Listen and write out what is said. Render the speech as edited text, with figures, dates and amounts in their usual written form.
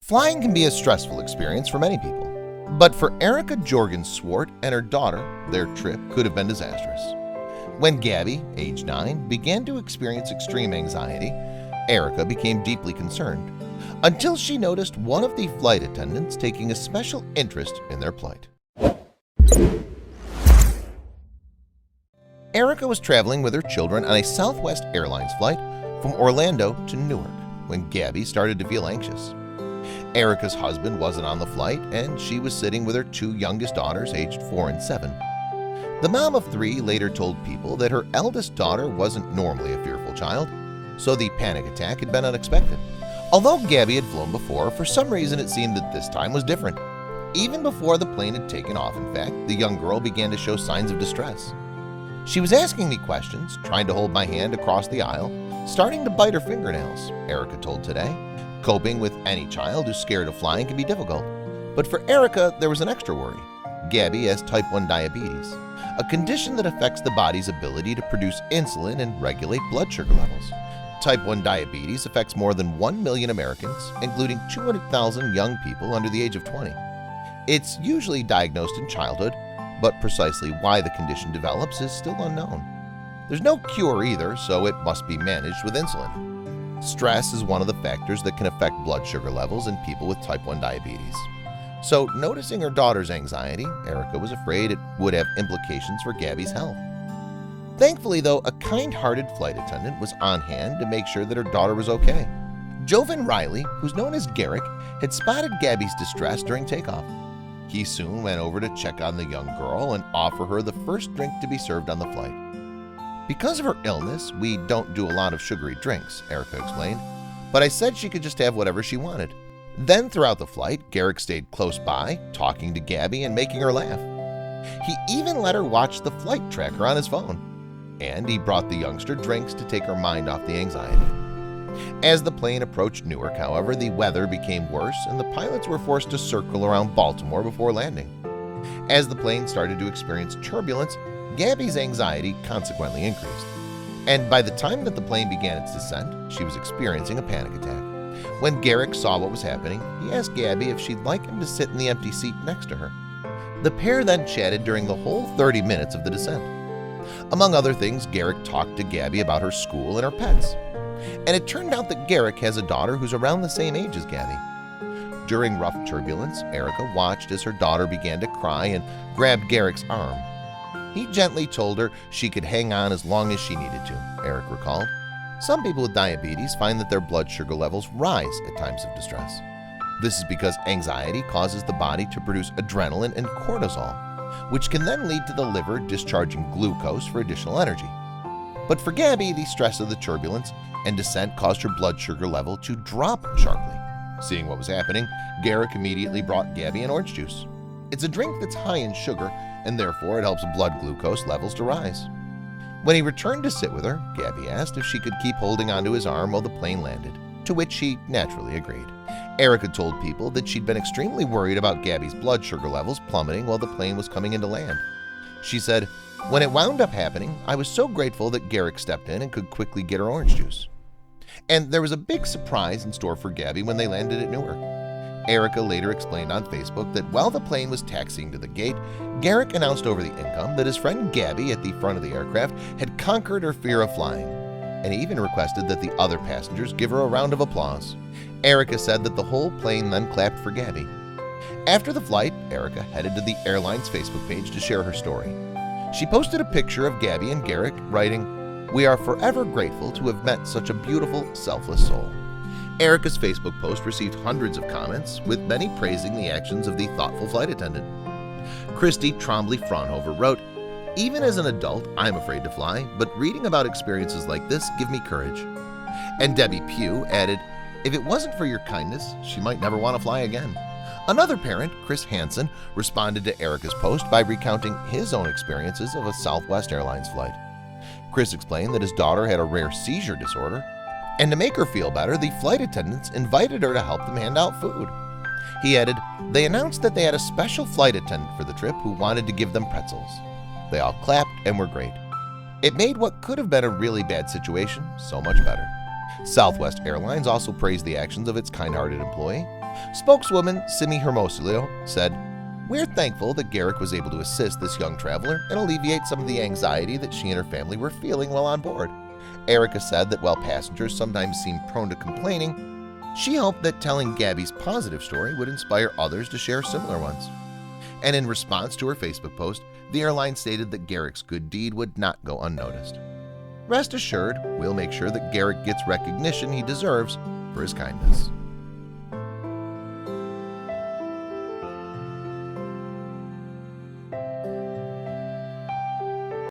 Flying can be a stressful experience for many people, but for Erica Jorgen-Swart and her daughter, their trip could have been disastrous. When Gabby, age 9, began to experience extreme anxiety, Erica became deeply concerned, until she noticed one of the flight attendants taking a special interest in their plight. Erica was traveling with her children on a Southwest Airlines flight from Orlando to Newark when Gabby started to feel anxious. Erica's husband wasn't on the flight, and she was sitting with her two youngest daughters aged 4 and 7. The mom of 3 later told People that her eldest daughter wasn't normally a fearful child, so the panic attack had been unexpected. Although Gabby had flown before, for some reason it seemed that this time was different. Even before the plane had taken off, in fact, the young girl began to show signs of distress. She was asking me questions, trying to hold my hand across the aisle, starting to bite her fingernails, Erica told Today. Coping with any child who's scared of flying can be difficult, but for Erica there was an extra worry. Gabby has type 1 diabetes, a condition that affects the body's ability to produce insulin and regulate blood sugar levels. Type 1 diabetes affects more than 1 million Americans, including 200,000 young people under the age of 20. It's usually diagnosed in childhood, but precisely why the condition develops is still unknown. There's no cure either, so it must be managed with insulin. Stress is one of the factors that can affect blood sugar levels in people with type 1 diabetes. So, noticing her daughter's anxiety, Erica was afraid it would have implications for Gabby's health. Thankfully, though, a kind-hearted flight attendant was on hand to make sure that her daughter was okay. Jovan Riley, who's known as Garrick, had spotted Gabby's distress during takeoff. He soon went over to check on the young girl and offer her the first drink to be served on the flight. Because of her illness, we don't do a lot of sugary drinks, Erica explained, but I said she could just have whatever she wanted. Then throughout the flight, Garrick stayed close by, talking to Gabby and making her laugh. He even let her watch the flight tracker on his phone, and he brought the youngster drinks to take her mind off the anxiety. As the plane approached Newark, however, the weather became worse and the pilots were forced to circle around Baltimore before landing. As the plane started to experience turbulence, Gabby's anxiety consequently increased, and by the time that the plane began its descent, she was experiencing a panic attack. When Garrick saw what was happening, he asked Gabby if she'd like him to sit in the empty seat next to her. The pair then chatted during the whole 30 minutes of the descent. Among other things, Garrick talked to Gabby about her school and her pets. And it turned out that Garrick has a daughter who's around the same age as Gabby. During rough turbulence, Erica watched as her daughter began to cry and grabbed Garrick's arm. He gently told her she could hang on as long as she needed to, Eric recalled. Some people with diabetes find that their blood sugar levels rise at times of distress. This is because anxiety causes the body to produce adrenaline and cortisol, which can then lead to the liver discharging glucose for additional energy. But for Gabby, the stress of the turbulence and descent caused her blood sugar level to drop sharply. Seeing what was happening, Garrick immediately brought Gabby an orange juice. It's a drink that's high in sugar, and therefore it helps blood glucose levels to rise. When he returned to sit with her, Gabby asked if she could keep holding onto his arm while the plane landed, to which he naturally agreed. Erica told People that she'd been extremely worried about Gabby's blood sugar levels plummeting while the plane was coming into land. She said, "When it wound up happening, I was so grateful that Garrick stepped in and could quickly get her orange juice." And there was a big surprise in store for Gabby when they landed at Newark. Erica later explained on Facebook that while the plane was taxiing to the gate, Garrick announced over the intercom that his friend Gabby at the front of the aircraft had conquered her fear of flying, and he even requested that the other passengers give her a round of applause. Erica said that the whole plane then clapped for Gabby. After the flight, Erica headed to the airline's Facebook page to share her story. She posted a picture of Gabby and Garrick, writing, "We are forever grateful to have met such a beautiful, selfless soul." Erica's Facebook post received hundreds of comments, with many praising the actions of the thoughtful flight attendant. Christy Trombley-Fraunhofer wrote, "Even as an adult, I'm afraid to fly, but reading about experiences like this give me courage." And Debbie Pugh added, "If it wasn't for your kindness, she might never want to fly again." Another parent, Chris Hansen, responded to Erica's post by recounting his own experiences of a Southwest Airlines flight. Chris explained that his daughter had a rare seizure disorder, and to make her feel better, the flight attendants invited her to help them hand out food. He added, "They announced that they had a special flight attendant for the trip who wanted to give them pretzels. They all clapped and were great. It made what could have been a really bad situation so much better." Southwest Airlines also praised the actions of its kind-hearted employee. Spokeswoman Simi Hermosilio said, "We're thankful that Garrick was able to assist this young traveler and alleviate some of the anxiety that she and her family were feeling while on board." Erica said that while passengers sometimes seem prone to complaining, she hoped that telling Gabby's positive story would inspire others to share similar ones. And in response to her Facebook post, the airline stated that Garrick's good deed would not go unnoticed. "Rest assured, we'll make sure that Garrick gets recognition he deserves for his kindness."